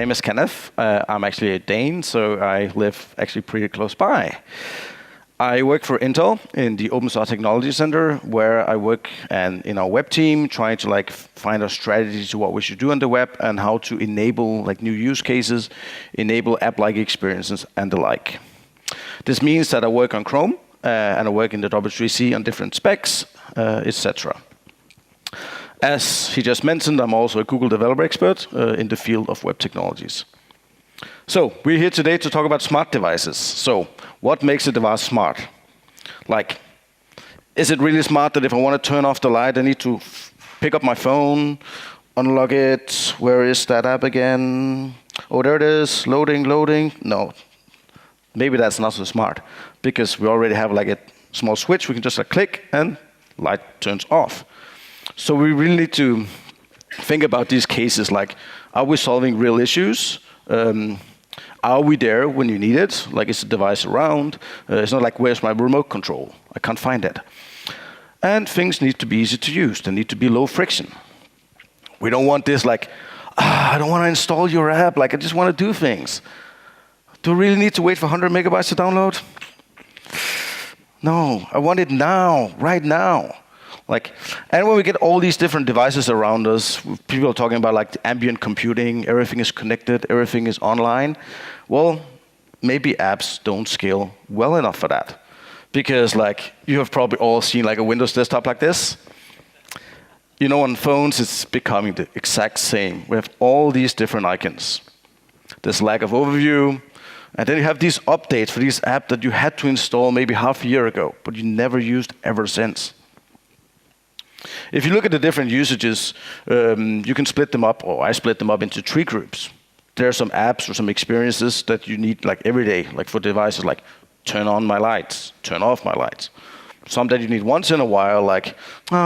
name is Kenneth. I'm actually a Dane, so I live actually pretty close by. I work for Intel in the Open Source Technology Center, where I work in our web team, trying to find a strategy to what we should do on the web and how to enable new use cases, enable app-like experiences, and the like. This means that I work on Chrome and I work in the W3C on different specs, etc. As he just mentioned, I'm also a Google developer expert in the field of web technologies. So we're here today to talk about smart devices. So what makes a device smart? Is it really smart that if I want to turn off the light, I need to pick up my phone, unlock it? Where is that app again? Oh, there it is, loading. No, maybe that's not so smart, because we already have a small switch. We can just click and light turns off. So we really need to think about these cases, are we solving real issues? Are we there when you need it? Is the device around? It's not where's my remote control? I can't find it. And things need to be easy to use. They need to be low friction. We don't want this I don't want to install your app. I just want to do things. Do we really need to wait for 100 megabytes to download? No, I want it now, right now. And when we get all these different devices around us, people are talking about ambient computing, everything is connected, everything is online. Well, maybe apps don't scale well enough for that. Because you have probably all seen a Windows desktop like this. On phones, it's becoming the exact same. We have all these different icons. There's lack of overview. And then you have these updates for these apps that you had to install maybe half a year ago, but you never used ever since. If you look at the different usages, you can split them up, or I split them up into 3 groups. There are some apps or some experiences that you need every day, for devices turn on my lights, turn off my lights. Some that you need once in a while,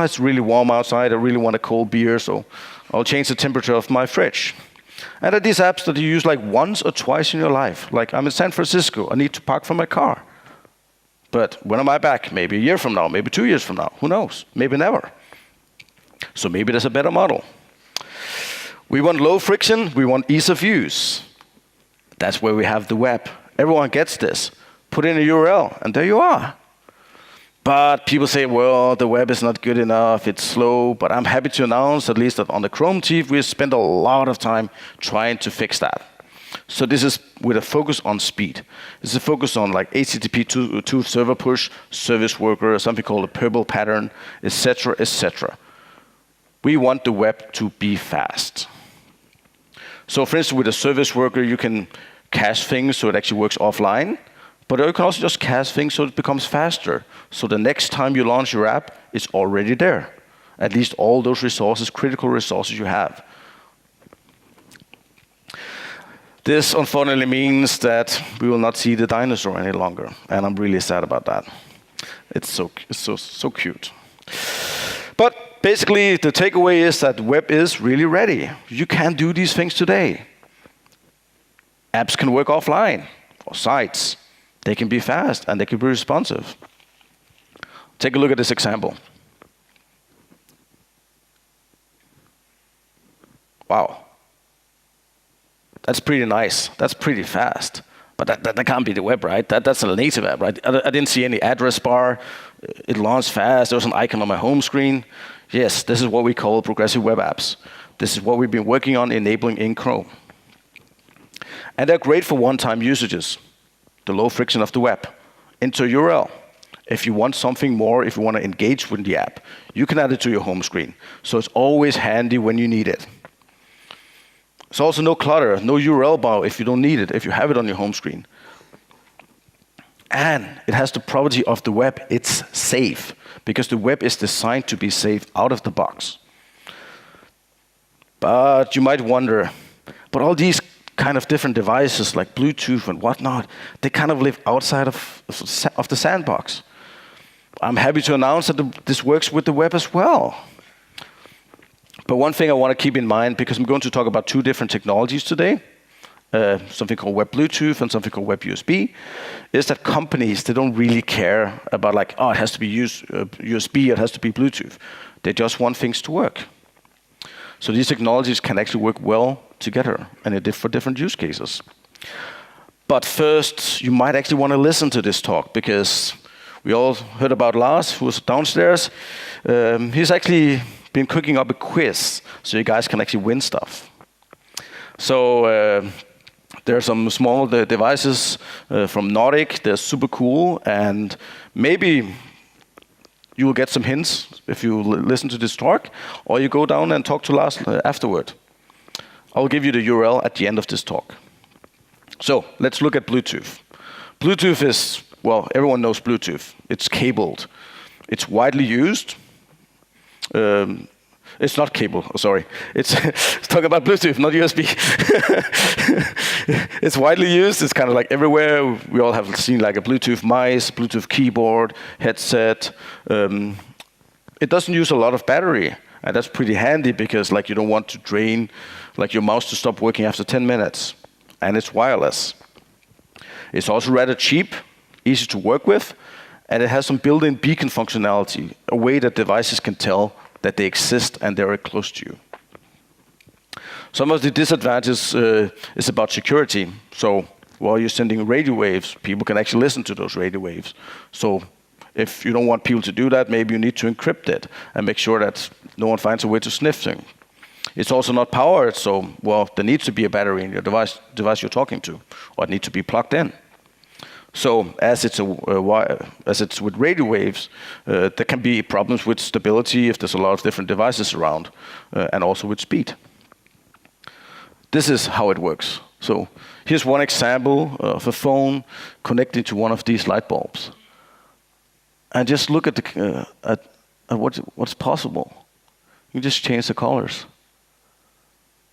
it's really warm outside, I really want a cold beer, so I'll change the temperature of my fridge. And there are these apps that you use once or twice in your life. I'm in San Francisco, I need to park for my car. But when am I back? Maybe a year from now, maybe 2 years from now, who knows? Maybe never. So maybe there's a better model. We want low friction, we want ease of use. That's where we have the web. Everyone gets this. Put in a URL, and there you are. But people say, well, the web is not good enough, it's slow. But I'm happy to announce, at least that on the Chrome team, we spent a lot of time trying to fix that. So this is with a focus on speed. This is a focus on HTTP to server push, service worker, something called a purple pattern, etc., etc. We want the web to be fast. So for instance, with a service worker, you can cache things so it actually works offline. But you can also just cache things so it becomes faster. So the next time you launch your app, it's already there. At least all those resources, critical resources you have. This unfortunately means that we will not see the dinosaur any longer. And I'm really sad about that. It's so cute. But basically, the takeaway is that the web is really ready. You can do these things today. Apps can work offline, or sites. They can be fast, and they can be responsive. Take a look at this example. Wow. That's pretty nice. That's pretty fast. But that can't be the web, right? That's a native app, right? I didn't see any address bar. It launched fast. There was an icon on my home screen. Yes, this is what we call progressive web apps. This is what we've been working on enabling in Chrome. And they're great for one-time usages. The low friction of the web. Enter URL. If you want something more, if you want to engage with the app, you can add it to your home screen. So it's always handy when you need it. There's also no clutter, no URL bar if you don't need it, if you have it on your home screen. And it has the property of the web. It's safe, because the web is designed to be safe out of the box. But you might wonder, but all these kind of different devices like Bluetooth and whatnot, they kind of live outside of the sandbox. I'm happy to announce that this works with the web as well. But one thing I want to keep in mind, because I'm going to talk about 2 different technologies today, something called Web Bluetooth and something called Web USB, is that companies, they don't really care about it has to be USB, it has to be Bluetooth. They just want things to work. So these technologies can actually work well together, and for different use cases. But first, you might actually want to listen to this talk, because we all heard about Lars, who was downstairs. He's actually been cooking up a quiz, so you guys can actually win stuff. So there are some small devices from Nordic. They're super cool, and maybe you will get some hints if you listen to this talk, or you go down and talk to Lars afterward. I'll give you the URL at the end of this talk. So let's look at Bluetooth. Bluetooth is, well, everyone knows Bluetooth. It's cabled. It's widely used. It's not cable, sorry. It's talking about Bluetooth, not USB. It's widely used. It's kind of like everywhere. We all have seen like a Bluetooth mouse, Bluetooth keyboard, headset. It doesn't use a lot of battery, and that's pretty handy because like you don't want to drain like your mouse to stop working after 10 minutes. And it's wireless. It's also rather cheap, easy to work with, and it has some built-in beacon functionality, a way that devices can tell that they exist and they're close to you. Some of the disadvantages is about security. So while you're sending radio waves, people can actually listen to those radio waves. So if you don't want people to do that, maybe you need to encrypt it and make sure that no one finds a way to sniff things. It's also not powered, so well, there needs to be a battery in your device you're talking to, or it needs to be plugged in. So as it's with radio waves, there can be problems with stability if there's a lot of different devices around, and also with speed. This is how it works. So here's one example of a phone connected to one of these light bulbs, and just look at what's possible. You just change the colors.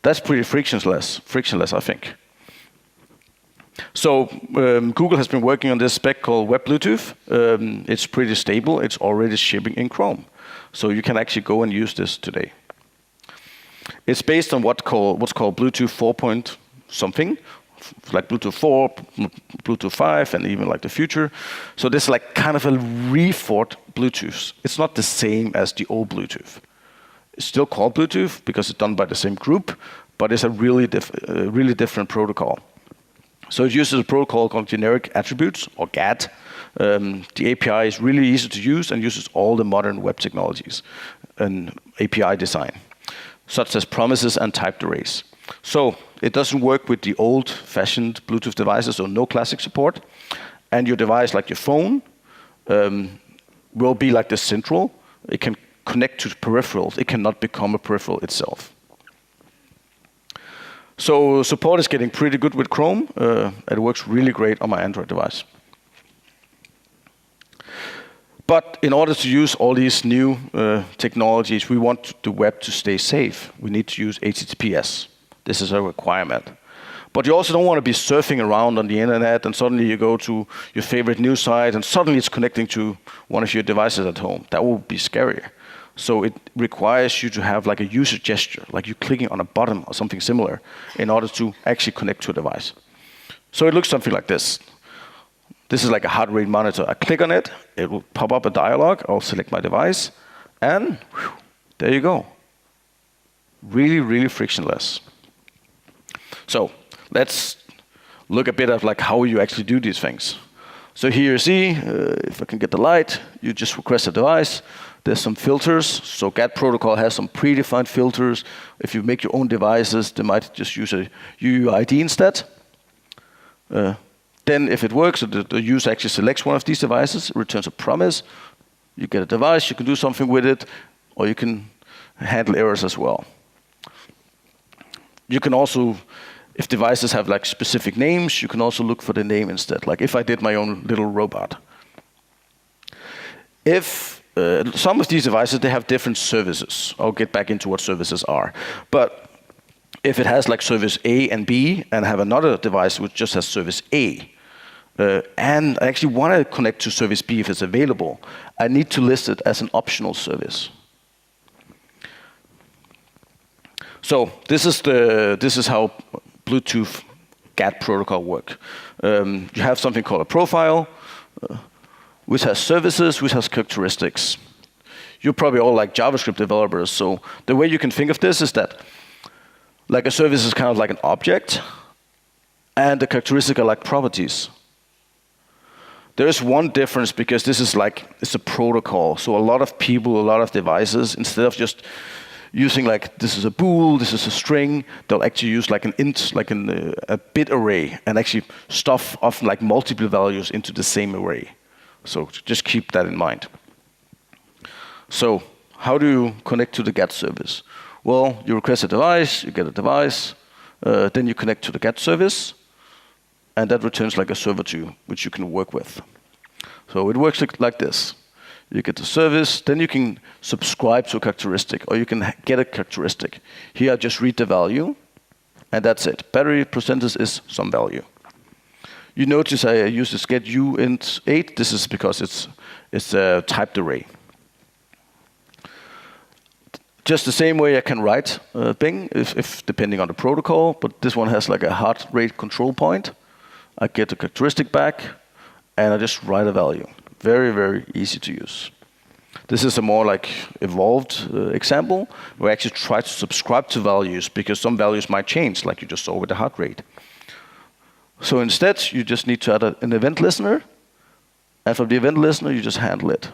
That's pretty frictionless, I think. So Google has been working on this spec called Web Bluetooth. It's pretty stable. It's already shipping in Chrome. So you can actually go and use this today. It's based on what's called Bluetooth 4 point something, like Bluetooth 4, Bluetooth 5, and even like the future. So this is like kind of a reforged Bluetooth. It's not the same as the old Bluetooth. It's still called Bluetooth because it's done by the same group, but it's a really different protocol. So it uses a protocol called Generic Attributes, or GATT. The API is really easy to use and uses all the modern web technologies and API design, such as promises and typed arrays. So it doesn't work with the old-fashioned Bluetooth devices, so no classic support. And your device, like your phone, will be like the central. It can connect to peripherals. It cannot become a peripheral itself. So support is getting pretty good with Chrome. It works really great on my Android device. But in order to use all these new technologies, we want the web to stay safe. We need to use HTTPS. This is a requirement. But you also don't want to be surfing around on the internet and suddenly you go to your favorite news site and suddenly it's connecting to one of your devices at home. That would be scary. So it requires you to have like a user gesture, like you clicking on a button or something similar in order to actually connect to a device. So it looks something like this. This is like a heart rate monitor. I click on it, it will pop up a dialog. I'll select my device, and whew, there you go. Really, really frictionless. So let's look a bit at like how you actually do these things. So here you see, if I can get the light, you just request a device. There's some filters. So GATT protocol has some predefined filters. If you make your own devices, they might just use a UUID instead. Then if it works, the user actually selects one of these devices, returns a promise. You get a device, you can do something with it, or you can handle errors as well. You can also, if devices have like specific names, you can also look for the name instead. Like if I did my own little robot. If some of these devices, they have different services. I'll get back into what services are. But if it has like service A and B and have another device which just has service A, and I actually want to connect to service B if it's available, I need to list it as an optional service. So this is how Bluetooth GATT protocol work. You have something called a profile, which has services, which has characteristics. You're probably all like JavaScript developers, so the way you can think of this is that Like a service is kind of like an object, and the characteristics are like properties. There is one difference because this is like, it's a protocol. So a lot of people, a lot of devices, instead of just using like, this is a bool, this is a string, they'll actually use like an int, like a bit array, and actually stuff often like multiple values into the same array. So just keep that in mind. So how do you connect to the GET service? Well, you request a device, you get a device, then you connect to the GET service, and that returns like a server to you, which you can work with. So it works like this. You get the service, then you can subscribe to a characteristic, or you can get a characteristic. Here I just read the value, and that's it. Battery percentage is some value. You notice I use this get uint8. This is because it's a typed array. Just the same way I can write Bing, if depending on the protocol, but this one has like a heart rate control point. I get the characteristic back, and I just write a value. Very, very easy to use. This is a more like evolved example where I actually try to subscribe to values because some values might change, like you just saw with the heart rate. So instead, you just need to add an event listener, and from the event listener, you just handle it.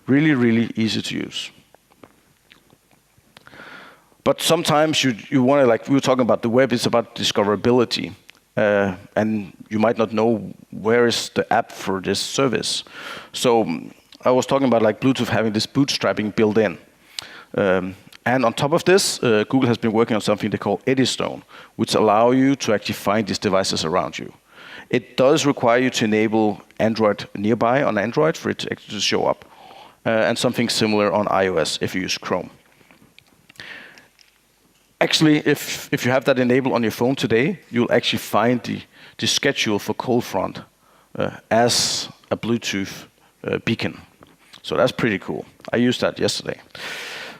Really, really easy to use. But sometimes you want to, like we were talking about, the web is about discoverability. And you might not know where is the app for this service. So I was talking about like Bluetooth having this bootstrapping built in. And on top of this, Google has been working on something they call Eddystone, which allow you to actually find these devices around you. It does require you to enable Android nearby on Android for it to actually show up. And something similar on iOS if you use Chrome. Actually, if you have that enabled on your phone today, you'll actually find the schedule for ColdFront as a Bluetooth beacon. So that's pretty cool. I used that yesterday.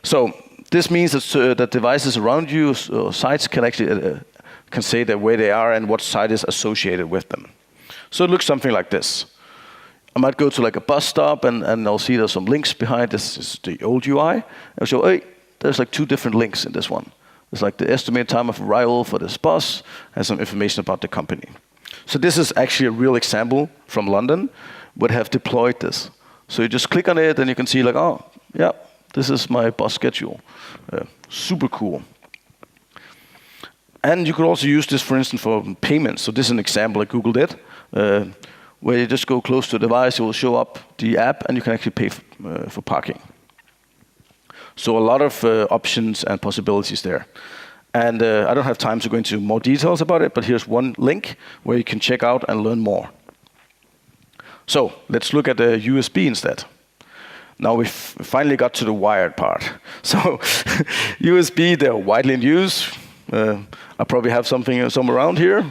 So this means that devices around you, sites can actually can say that where they are and what site is associated with them. So it looks something like this. I might go to like a bus stop and I'll see there's some links behind. This is the old UI. I'll show, hey, there's like 2 different links in this one. It's like the estimated time of arrival for this bus and some information about the company. So this is actually a real example from London, would have deployed this. So you just click on it and you can see like, oh, yeah, this is my bus schedule. Super cool. And you could also use this, for instance, for payments. So this is an example that Google did, where you just go close to a device, it will show up the app, and you can actually pay for parking. So a lot of options and possibilities there. And I don't have time to go into more details about it, but here's one link where you can check out and learn more. So let's look at the USB instead. Now we've finally got to the wired part. So USB, they're widely in use. I probably have some around here.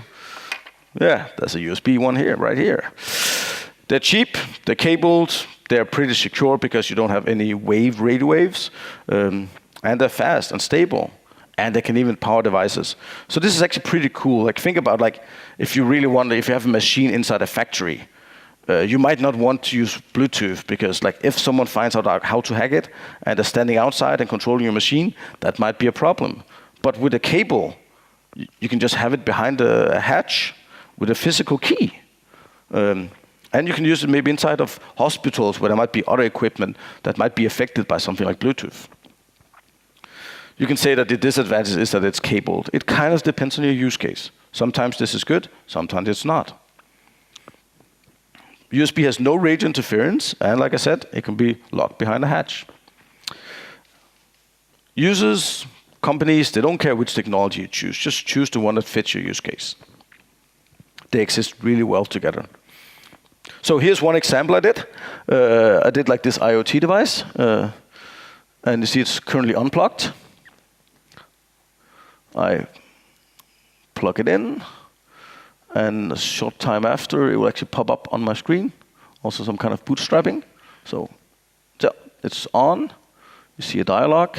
Yeah, there's a USB one here, right here. They're cheap, they're cabled, they're pretty secure because you don't have any radio waves, and they're fast and stable, and they can even power devices. So this is actually pretty cool. Like think about like if you really wonder if you have a machine inside a factory, you might not want to use Bluetooth because like if someone finds out how to hack it and they're standing outside and controlling your machine, that might be a problem. But with a cable, you can just have it behind a hatch with a physical key. And you can use it maybe inside of hospitals where there might be other equipment that might be affected by something like Bluetooth. You can say that the disadvantage is that it's cabled. It kind of depends on your use case. Sometimes this is good, sometimes it's not. USB has no radio interference, and like I said, it can be locked behind a hatch. Users, companies, they don't care which technology you choose. Just choose the one that fits your use case. They exist really well together. So here's one example I did. I did like this IoT device, and you see it's currently unplugged. I plug it in, and a short time after, it will actually pop up on my screen. Also some kind of bootstrapping. So it's on. You see a dialog.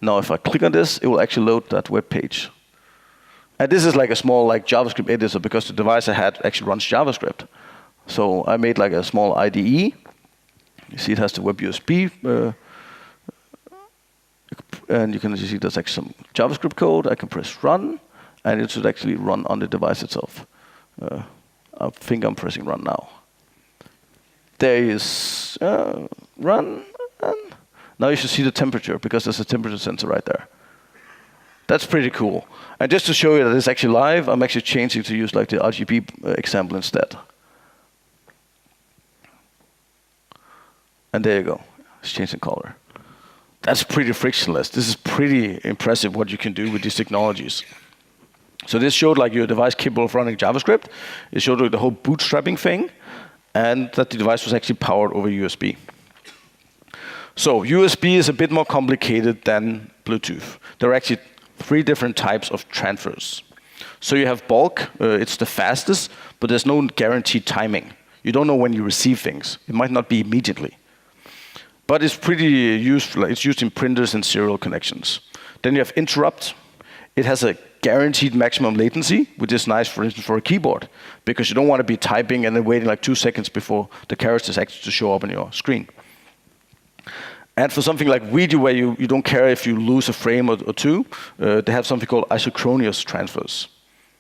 Now if I click on this, it will actually load that web page. And this is like a small like JavaScript editor because the device I had actually runs JavaScript. So I made like a small IDE. You see it has the web USB and you can see there's actually some JavaScript code. I can press run, and it should actually run on the device itself. I think I'm pressing run now. There is run, and now you should see the temperature, because there's a temperature sensor right there. That's pretty cool. And just to show you that it's actually live, I'm actually changing to use like the RGB example instead. And there you go. It's changing color. That's pretty frictionless. This is pretty impressive what you can do with these technologies. So this showed like your device capable of running JavaScript. It showed like the whole bootstrapping thing, and that the device was actually powered over USB. So USB is a bit more complicated than Bluetooth. There are actually 3 different types of transfers. So you have bulk, it's the fastest, but there's no guaranteed timing. You don't know when you receive things. It might not be immediately. But it's pretty useful. It's used in printers and serial connections. Then you have interrupt. It has a guaranteed maximum latency, which is nice, for instance, for a keyboard, because you don't want to be typing and then waiting like 2 seconds before the characters actually to show up on your screen. And for something like video, where you don't care if you lose a frame or 2, they have something called isochronous transfers.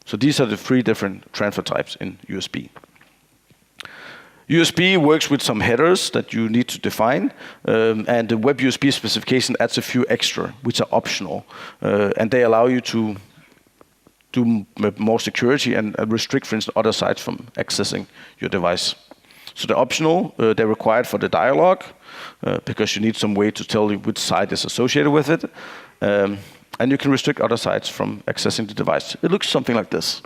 So these are the 3 different transfer types in USB. USB works with some headers that you need to define, and the Web USB specification adds a few extra, which are optional, and they allow you to do more security and restrict, for instance, other sites from accessing your device. So they're optional, they're required for the dialog, because you need some way to tell you which site is associated with it, and you can restrict other sites from accessing the device. It looks something like this.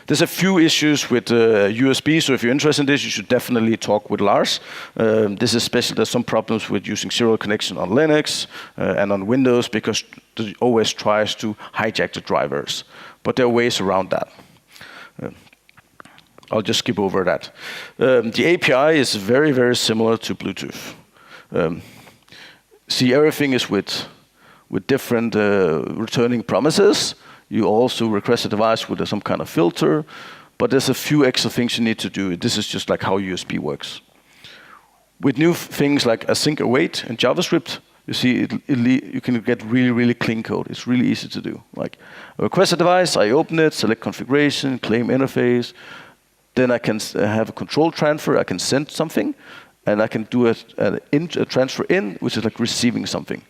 There's a few issues with USB, so if you're interested in this, you should definitely talk with Lars. This is especially, there's some problems with using serial connection on Linux and on Windows, because the OS tries to hijack the drivers. But there are ways around that. I'll just skip over that. The API is very, very similar to Bluetooth. See, everything is with different returning promises. You also request a device with some kind of filter, but there's a few extra things you need to do. This is just like how USB works. With new things like async await and JavaScript, you see you can get really, really clean code. It's really easy to do. Like, I request a device, I open it, select configuration, claim interface, then I can have a control transfer, I can send something, and I can do a transfer in, which is like receiving something.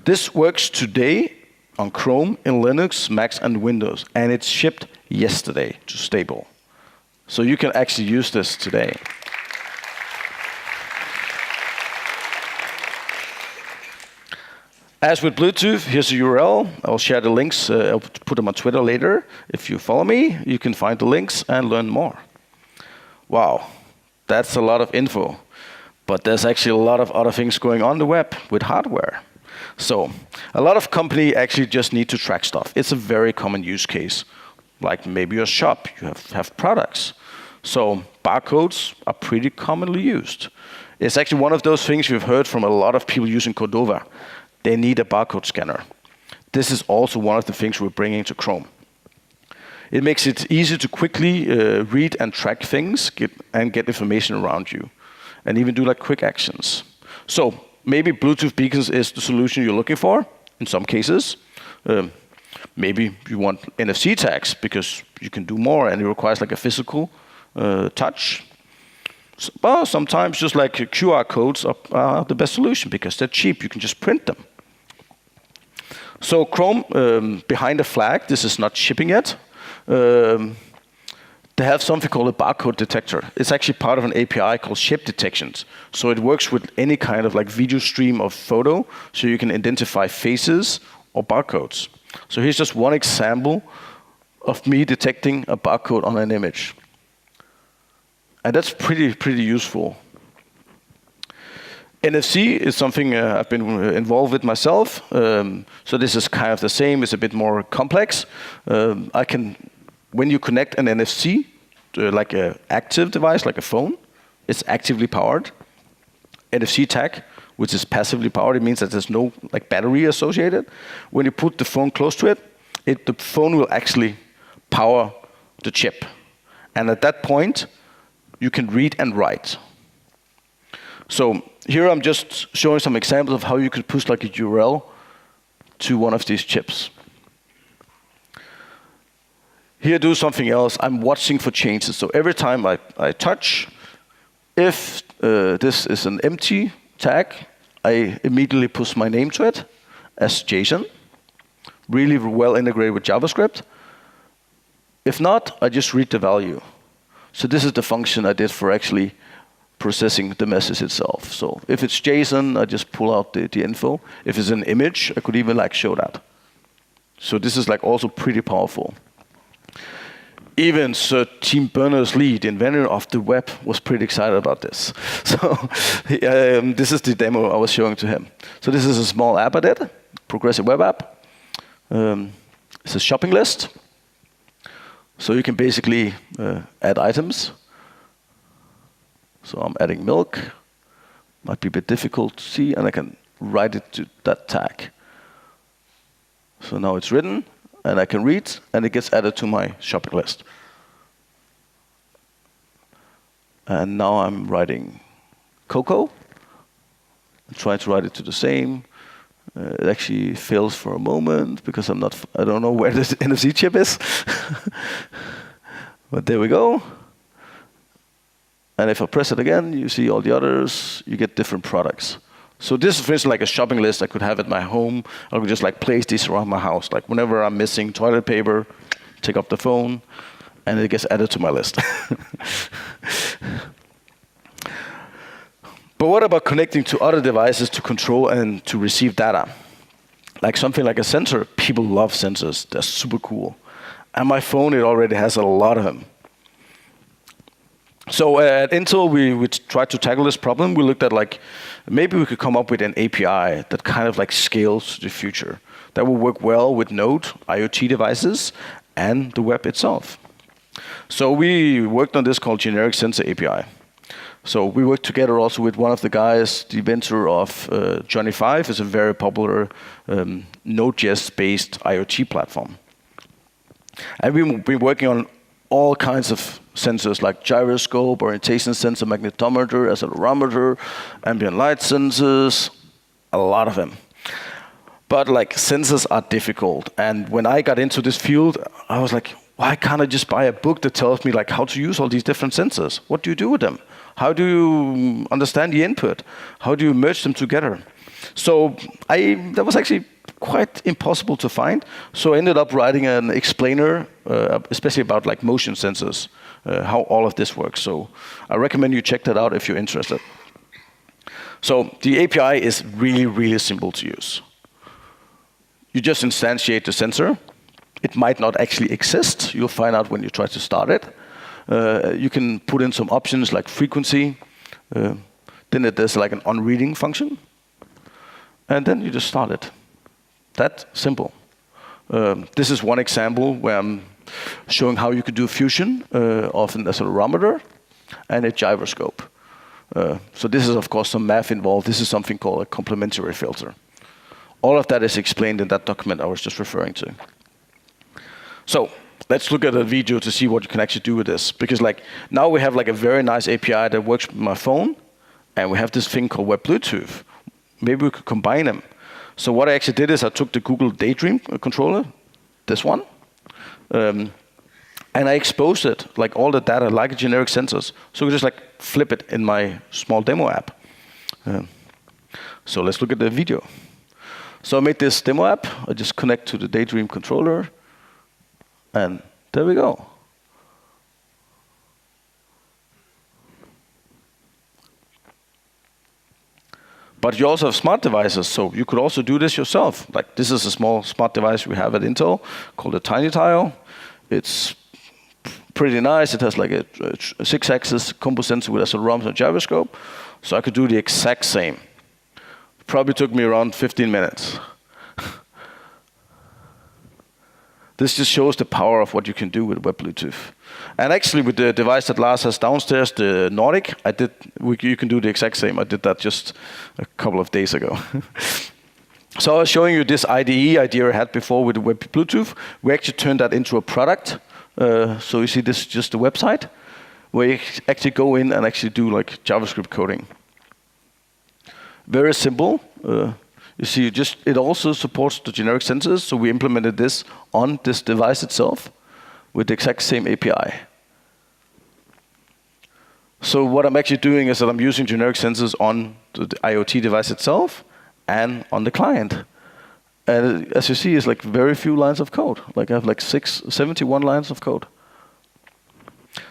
This works today on Chrome, in Linux, Macs, and Windows, and it's shipped yesterday to stable. So you can actually use this today. As with Bluetooth, here's a URL. I'll share the links. I'll put them on Twitter later. If you follow me, you can find the links and learn more. Wow, that's a lot of info. But there's actually a lot of other things going on the web with hardware. So a lot of companies actually just need to track stuff. It's a very common use case. Like maybe your shop, you have products. So barcodes are pretty commonly used. It's actually one of those things we've heard from a lot of people using Cordova. They need a barcode scanner. This is also one of the things we're bringing to Chrome. It makes it easy to quickly read and track things and get information around you, and even do like quick actions. So maybe Bluetooth beacons is the solution you're looking for in some cases. Maybe you want NFC tags because you can do more and it requires like a physical touch. Well, sometimes just like QR codes are the best solution because they're cheap. You can just print them. So Chrome, behind the flag, this is not shipping yet. They have something called a barcode detector. It's actually part of an API called shape detections. So it works with any kind of like video stream of photo, so you can identify faces or barcodes. So here's just one example of me detecting a barcode on an image. And that's pretty useful. NFC is something I've been involved with myself. So this is kind of the same. It's a bit more complex. When you connect an NFC to like an active device, like a phone, it's actively powered. NFC tag, which is passively powered, it means that there's no like battery associated. When you put the phone close to it, the phone will actually power the chip. And at that point, you can read and write. So here I'm just showing some examples of how you could push like a URL to one of these chips. Here, do something else. I'm watching for changes. So every time I touch, if this is an empty tag, I immediately push my name to it as JSON. Really well integrated with JavaScript. If not, I just read the value. So this is the function I did for actually processing the message itself. So if it's JSON, I just pull out the info. If it's an image, I could even like show that. So this is like also pretty powerful. Even Sir Tim Berners-Lee, the inventor of the web, was pretty excited about this. So this is the demo I was showing to him. So this is a small app I did, progressive web app. It's a shopping list. So you can basically add items. So I'm adding milk. Might be a bit difficult to see, and I can write it to that tag. So now it's written, and I can read, and it gets added to my shopping list. And now I'm writing cocoa. I'm trying to write it to the same. It actually fails for a moment because I don't know where this NFC chip is. But there we go. And if I press it again, you see all the others. You get different products. So this is, for instance, like a shopping list I could have at my home. I could just like place these around my house. Like whenever I'm missing toilet paper, take up the phone, and it gets added to my list. But what about connecting to other devices to control and to receive data? Like something like a sensor. People love sensors. They're super cool. And my phone, it already has a lot of them. So at Intel, we tried to tackle this problem. We looked at like, maybe we could come up with an API that kind of like scales to the future. That will work well with Node, IoT devices, and the web itself. So we worked on this called Generic Sensor API. So we worked together also with one of the guys, the inventor of Johnny 5, is a very popular Node.js-based IoT platform. And we've been working on all kinds of sensors like gyroscope, orientation sensor, magnetometer, accelerometer, ambient light sensors, a lot of them. But like sensors are difficult. And when I got into this field, I was like, why can't I just buy a book that tells me like how to use all these different sensors? What do you do with them? How do you understand the input? How do you merge them together? So that was actually quite impossible to find. So I ended up writing an explainer, especially about like motion sensors, how all of this works. So I recommend you check that out if you're interested. So the API is really, really simple to use. You just instantiate the sensor. It might not actually exist. You'll find out when you try to start it. You can put in some options like frequency. Then there's like an on-reading function. And then you just start it. That simple. This is one example where I'm showing how you could do fusion of an accelerometer and a gyroscope. So this is, of course, some math involved. This is something called a complementary filter. All of that is explained in that document I was just referring to. So let's look at a video to see what you can actually do with this. Because like now we have like a very nice API that works with my phone, and we have this thing called Web Bluetooth. Maybe we could combine them. So what I actually did is I took the Google Daydream controller, this one, and I exposed it, like all the data, like a generic sensors. So we just like flip it in my small demo app. So let's look at the video. So I made this demo app. I just connect to the Daydream controller. And there we go. But you also have smart devices, so you could also do this yourself. Like this is a small smart device we have at Intel called a Tiny Tile. It's pretty nice. It has like a 6-axis combo sensor with accelerometer and gyroscope. So I could do the exact same. Probably took me around 15 minutes. This just shows the power of what you can do with Web Bluetooth. And actually, with the device that Lars has downstairs, the Nordic, you can do the exact same. I did that just a couple of days ago. So I was showing you this IDE idea I had before with the Web Bluetooth. We actually turned that into a product. So you see this is just a website where you actually go in and actually do like JavaScript coding. Very simple. You see, it also supports the generic sensors, so we implemented this on this device itself with the exact same API. So what I'm actually doing is that I'm using generic sensors on the IoT device itself and on the client. And as you see, it's like very few lines of code. Like I have like 71 lines of code.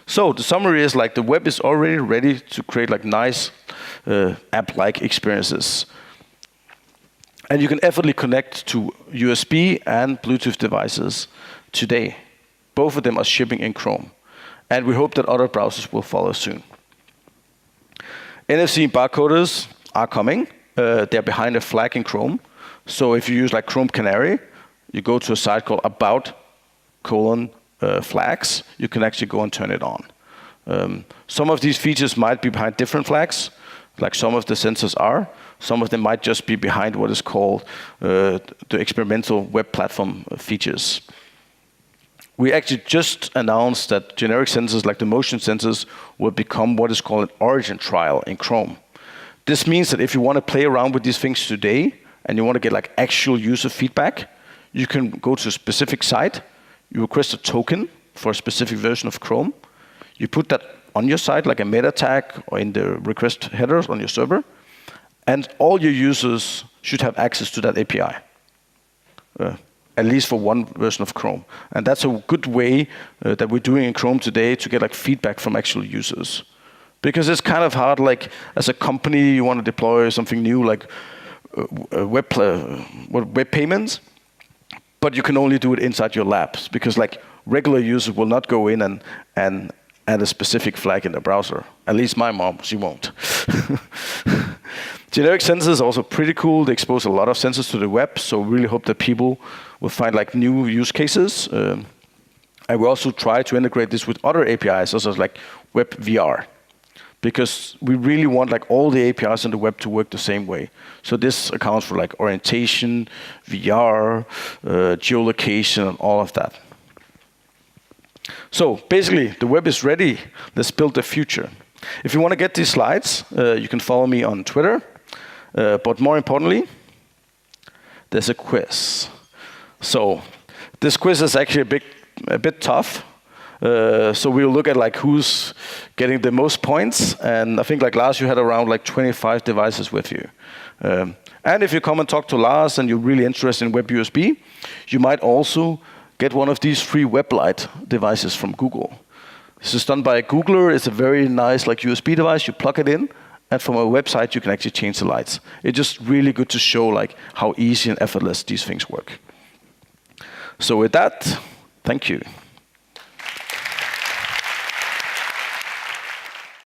So the summary is like the web is already ready to create like nice app-like experiences. And you can effortlessly connect to USB and Bluetooth devices today. Both of them are shipping in Chrome. And we hope that other browsers will follow soon. NFC barcoders are coming. They're behind a flag in Chrome. So if you use like Chrome Canary, you go to a site called about:flags. You can actually go and turn it on. Some of these features might be behind different flags, like some of the sensors are. Some of them might just be behind what is called the experimental web platform features. We actually just announced that generic sensors like the motion sensors will become what is called an origin trial in Chrome. This means that if you want to play around with these things today and you want to get like actual user feedback, you can go to a specific site, you request a token for a specific version of Chrome, you put that on your site like a meta tag or in the request headers on your server, and all your users should have access to that API. At least for one version of Chrome. And that's a good way that we're doing in Chrome today to get like feedback from actual users. Because it's kind of hard, like as a company, you want to deploy something new like web payments, but you can only do it inside your labs because like regular users will not go in and add a specific flag in the browser. At least my mom, she won't. Generic sensors are also pretty cool. They expose a lot of sensors to the web, so we really hope that people will find like new use cases. And we also try to integrate this with other APIs, such as like web VR, because we really want like all the APIs on the web to work the same way. So this accounts for like orientation, VR, geolocation, and all of that. So basically, the web is ready. Let's build the future. If you want to get these slides, you can follow me on Twitter. But more importantly, there's a quiz. So this quiz is actually a bit tough. So we'll look at like who's getting the most points. And I think like Lars, you had around like 25 devices with you. And if you come and talk to Lars and you're really interested in Web USB, you might also get one of these free web light devices from Google. This is done by a Googler. It's a very nice like USB device. You plug it in, and from a website you can actually change the lights. It's just really good to show like how easy and effortless these things work. So with that, thank you.